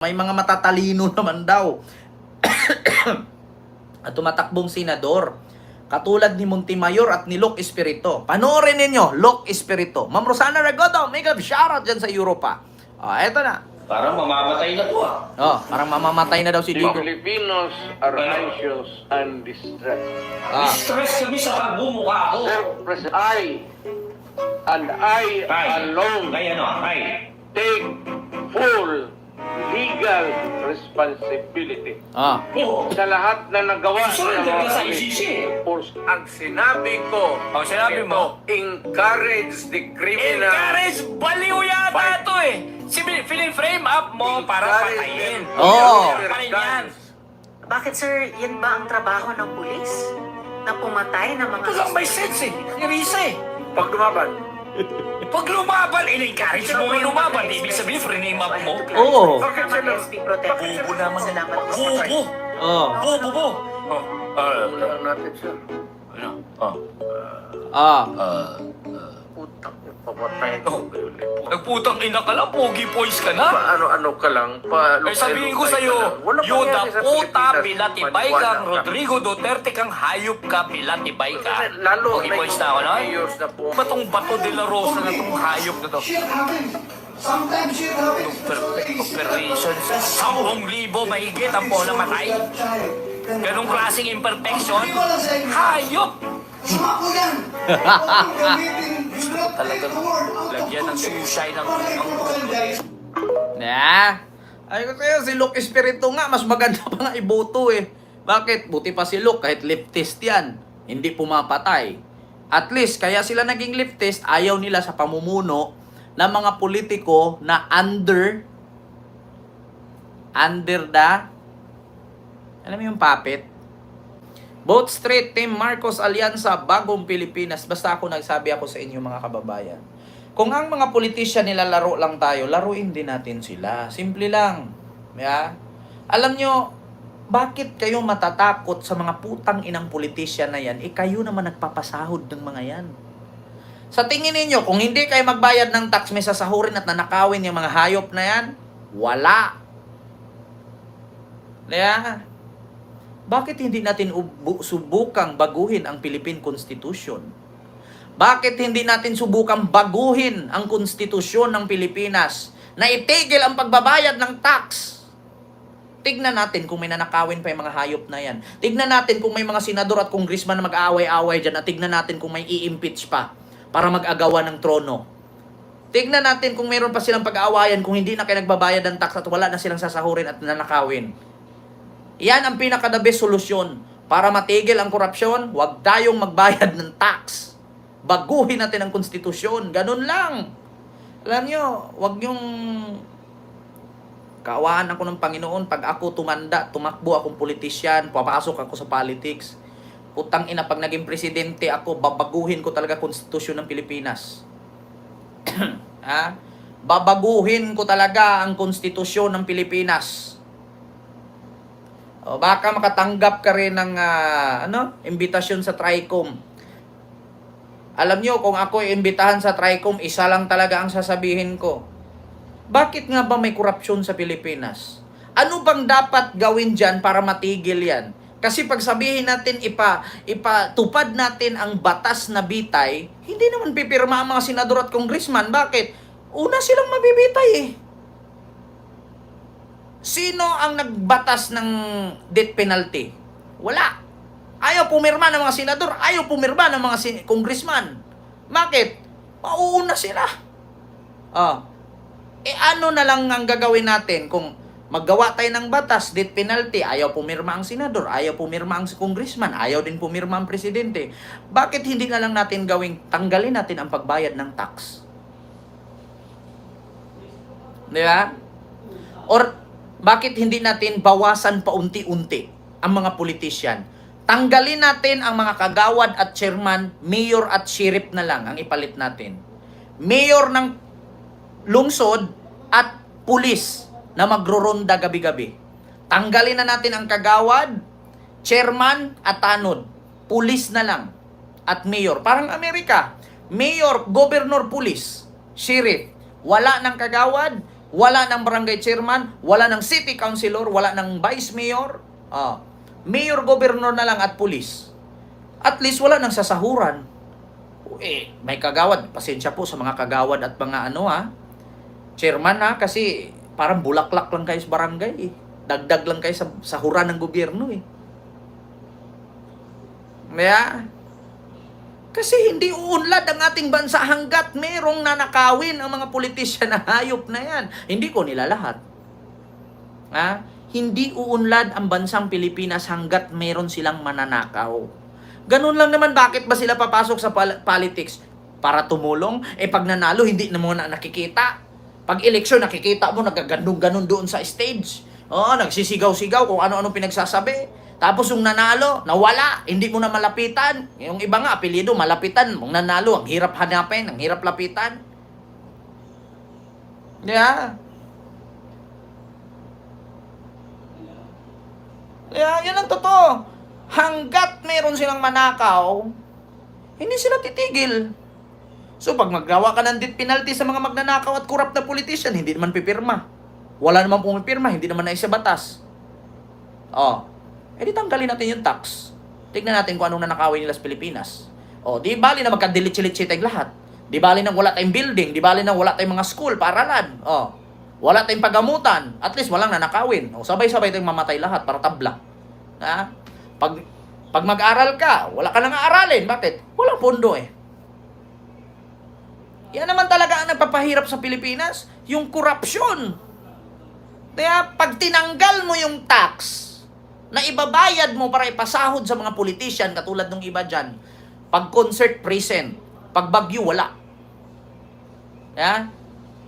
May mga matatalino naman daw at tumatakbong senador. Katulad ni Montemayor at ni Luke Espiritu. Panoorin ninyo, Luke Espiritu. Ma'am Rosana Regodo, make up shoutout dyan sa Europa. Eto na. Parang mamamatay na to Parang mamamatay na daw si The Digo. Filipinos are anxious and distressed. Stress kami sa pagbumukha ko. Sir, I and I alone Ay, ano? Ay. take full legal responsibility Oo. sa lahat na nagawa Surrender ka sa ICC. Ang sinabi ko, Sinabi mo? encourage the criminal. Encourage! Baliw yata ito eh! Frame up mo para patayin. Pa rin yan. Bakit sir, yan ba ang trabaho ng pulis? Na pumatay ng mga... Ito lang may sense eh. Nirisa eh. Pag lumaban, Pag lumaban, in-encourage mo yung lumaban. Ibig sabihin, frame up mo. Oo. Mga SP protectors. Bobo naman. Salamat po sa Bobo! Bobo mo! wala natin sir. Ano? Putang pamatay ko. Nagputang ina ka lang, pogi boys ka na. Ano ka lang. Eh sabihin ko sa'yo, Yuda puta, pilatibay kang Rodrigo Duterte kang hayop ka, pilatibay ka. Lalo Pogi boys na ako na. mayors na po. Batong bato de la Rosa na itong hayop na to. Sometimes shit happens. Perfect operation sa 10,000 mahigit ang po namatay. Ganong klaseng imperfection, hayop! Sumako yan. Talagang lagyan ng suicide ng Ay ko sa'yo, si Luke Espiritu nga, mas maganda pa nga iboto eh. Bakit? Buti pa si Luke, kahit leftist yan. Hindi pumapatay. At least, kaya sila naging leftist, ayaw nila sa pamumuno ng mga politiko na under the, alam mo yung puppet? Both Street, Team Marcos Alyansa, Bagong Pilipinas. Basta nagsabi ako sa inyo mga kababayan. Kung ang mga politisyan nila laro lang tayo, laruin din natin sila. Simple lang. Yeah? Alam nyo, bakit kayo matatakot sa mga putang inang politisyan na yan? Kayo naman nagpapasahod ng mga yan. Sa tingin ninyo, kung hindi kayo magbayad ng tax, may sasahurin at nanakawin yung mga hayop na yan? Wala. Yeah? Bakit hindi natin subukang baguhin ang Philippine Constitution? Bakit hindi natin subukang baguhin ang konstitusyon ng Pilipinas na itigil ang pagbabayad ng tax? Tignan natin kung may nanakawin pa yung mga hayop na yan. Tignan natin kung may mga senador at congressman na mag-aaway-aaway dyan at tignan natin kung may i-impeach pa para mag-agawa ng trono. Tignan natin kung mayroon pa silang pag-aawayan kung hindi na kayo nagbabayad ng tax at wala na silang sasahurin at nanakawin. Yan ang pinaka-the best solusyon. Para matigil ang korupsyon, huwag tayong magbayad ng tax. Baguhin natin ang konstitusyon. Ganun lang. Alam nyo, huwag yung kaawaan ako ng Panginoon. Pag ako tumakbo akong politisyan, papasok ako sa politics. Putang ina, pag naging presidente ako, babaguhin ko talaga konstitusyon ng Pilipinas. Babaguhin ko talaga ang konstitusyon ng Pilipinas. Baka makatanggap ka rin ng imbitasyon sa TRICOM. Alam nyo, kung ako imbitahan sa TRICOM, isa lang talaga ang sasabihin ko. Bakit nga ba may korupsyon sa Pilipinas? Ano bang dapat gawin dyan para matigil yan? Kasi pag sabihin natin, ipatupad natin ang batas na bitay, hindi naman pipirma ang mga senador at congressman. Bakit? Una silang mabibitay eh. Sino ang nagbatas ng death penalty? Wala. Ayaw pumirma ng mga senador, ayaw pumirma ng mga congressman. Bakit? Mauuna sila. Ano na lang ang gagawin natin kung maggawa tayo ng batas, death penalty, ayaw pumirma ang senador, ayaw pumirma ang congressman, ayaw din pumirma ang presidente. Bakit hindi na lang natin tanggalin natin ang pagbayad ng tax? Di ba? Or bakit hindi natin bawasan paunti-unti ang mga politisyan? Tanggalin natin ang mga kagawad at chairman, mayor at sheriff na lang ang ipalit natin. Mayor ng lungsod at pulis na magroronda gabi-gabi. Tanggalin na natin ang kagawad, chairman at tanod. Pulis na lang at mayor. Parang Amerika. Mayor, governor, pulis, sheriff. Wala ng kagawad, Wala ng barangay chairman, wala ng city councilor, wala ng vice mayor. Mayor, gobernador na lang at pulis. At least wala nang sasahuran. May kagawad. Pasensya po sa mga kagawad at mga chairman kasi parang bulaklak lang kayo sa barangay Dagdag lang kayo sa sahuran ng gobyerno Kasi hindi uunlad ang ating bansa hanggat merong nanakawin ang mga politisyan na hayop na yan. Hindi ko nila lahat. Hindi uunlad ang bansang Pilipinas hanggat meron silang mananakaw. Ganun lang naman, bakit ba sila papasok sa politics? Para tumulong? Pag nanalo, hindi na mo na nakikita. Pag eleksyon, nakikita mo, nagagandong-ganon doon sa stage. Nagsisigaw-sigaw kung ano-ano pinagsasabi. Tapos yung nanalo, nawala, hindi mo na malapitan. Yung iba nga, apelyido, malapitan. Yung nanalo, ang hirap hanapin, ang hirap lapitan. Yan ang totoo. Hanggat meron silang manakaw, hindi sila titigil. So pag maggawa ka ng death penalty sa mga magnanakaw at corrupt na politician, hindi naman pipirma. Wala naman pumipirma, hindi naman naisa batas. Di tanggalin natin yung tax. Tignan natin kung anong nanakawin nila sa Pilipinas. Di bali na magkadilitsi-litsi tayong lahat. Di bali na wala tayong building, di bali na wala tayong mga school, paaralan. Wala tayong pagamutan, at least walang nanakawin. Sabay-sabay tayong mamatay lahat para tabla. Pag mag-aral ka, wala ka nang aaralin. Bakit? Walang pondo Yan naman talaga ang nagpapahirap sa Pilipinas, yung korupsyon. Kaya pag tinanggal mo yung tax na ibabayad mo para ipasahod sa mga politician, katulad ng iba dyan, pag concert, present. Pag bagyo, wala.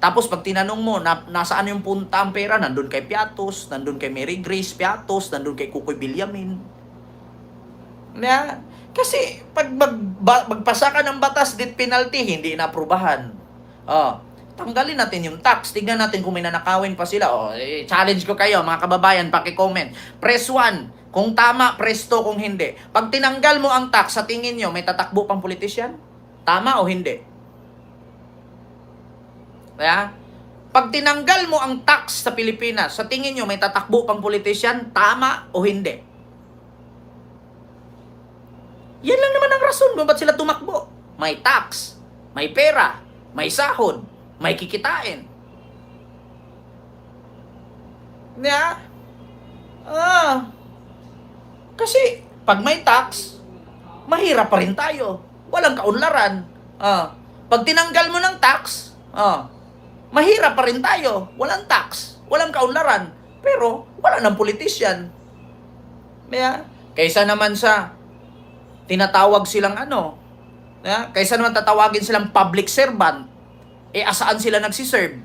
Tapos pag tinanong mo, nasaan yung punta ang pera, nandun kay Piatos, nandun kay Mary Grace Piatos, nandun kay Kukoy Villamin. Kasi pag magpasa ka ng batas, death penalty, hindi inaaprubahan. Tanggalin natin yung tax. Tignan natin kung may nanakawin pa sila. Challenge ko kayo, mga kababayan, paki-comment. Press 1 kung tama, press 2 kung hindi. Pag tinanggal mo ang tax, sa tingin nyo, may tatakbo pang politisyan? Tama o hindi? Pag tinanggal mo ang tax sa Pilipinas, sa tingin nyo, may tatakbo pang politisyan? Tama o hindi? Yan lang naman ang rason kung ba't sila tumakbo. May tax, may pera, may sahod, may kikitain. Kasi pag may tax, mahirap pa rin tayo. Walang kaunlaran. Pag tinanggal mo ng tax, mahirap pa rin tayo. Walang tax, walang kaunlaran. Pero wala ng politician. Kaysa naman sa tinatawag silang kaysa naman tatawagin silang public servant, asaan sila nagsiserve?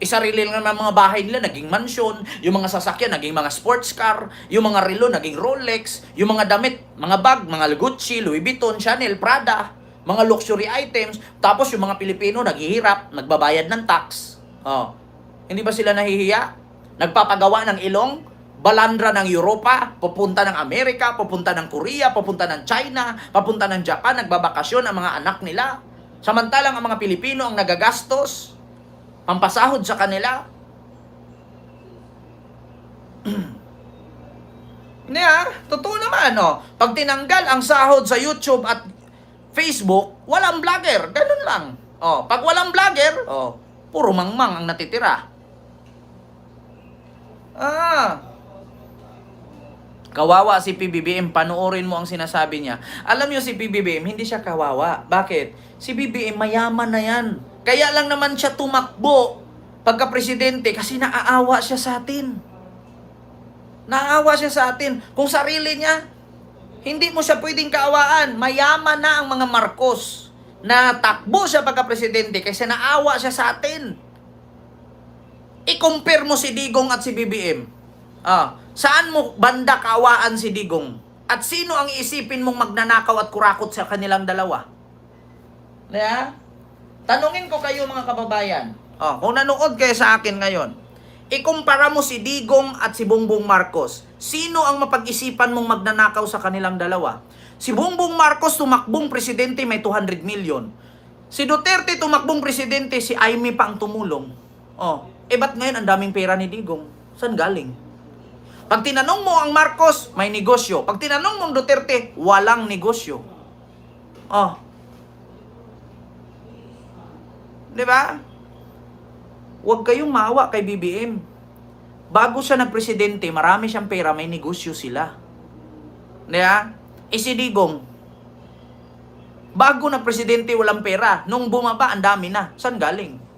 Sarili lang naman mga bahay nila, naging mansion, yung mga sasakyan, naging mga sports car, yung mga relo, naging Rolex, yung mga damit, mga bag, mga Gucci, Louis Vuitton, Chanel, Prada, mga luxury items, tapos yung mga Pilipino naghihirap, nagbabayad ng tax. Hindi ba sila nahihiya? Nagpapagawa ng ilong, balandra ng Europa, pupunta ng Amerika, pupunta ng Korea, pupunta ng China, pupunta ng Japan, nagbabakasyon ang mga anak nila. Samantalang ang mga Pilipino ang nagagastos, pampasahod sa kanila. Totoo naman, Pag tinanggal ang sahod sa YouTube at Facebook, walang vlogger. Ganun lang. Pag walang vlogger, puro mangmang ang natitira. Kawawa si PBBM, panoorin mo ang sinasabi niya. Alam niyo si PBBM, hindi siya kawawa. Bakit? Si PBBM mayaman na yan. Kaya lang naman siya tumakbo pagka-presidente kasi naaawa siya sa atin. Naaawa siya sa atin. Kung sarili niya, hindi mo siya pwedeng kaawaan. Mayaman na ang mga Marcos. Natakbo siya pagka-presidente kasi naawa siya sa atin. I-compare mo si Digong at si BBM. Saan mo banda kaawaan si Digong? At sino ang iisipin mong magnanakaw at kurakot sa kanilang dalawa? Tanungin ko kayo mga kababayan. Kung nanood kayo sa akin ngayon, ikumpara mo si Digong at si Bongbong Marcos. Sino ang mapag-isipan mong magnanakaw sa kanilang dalawa? Si Bongbong Marcos tumakbong presidente, may 200 million. Si Duterte tumakbong presidente, si Aimee pa ang tumulong. Eh ba't ngayon ang daming pera ni Digong? Saan galing? Pag tinanong mo ang Marcos, may negosyo. Pag tinanong mo ang Duterte, walang negosyo. Oh. Di ba? Huwag kayong maawa kay BBM. Bago siya nagpresidente, marami siyang pera, may negosyo sila. Di ba? Eh si Digong, bago nagpresidente walang pera. Nung bumaba, ang dami na. Saan galing?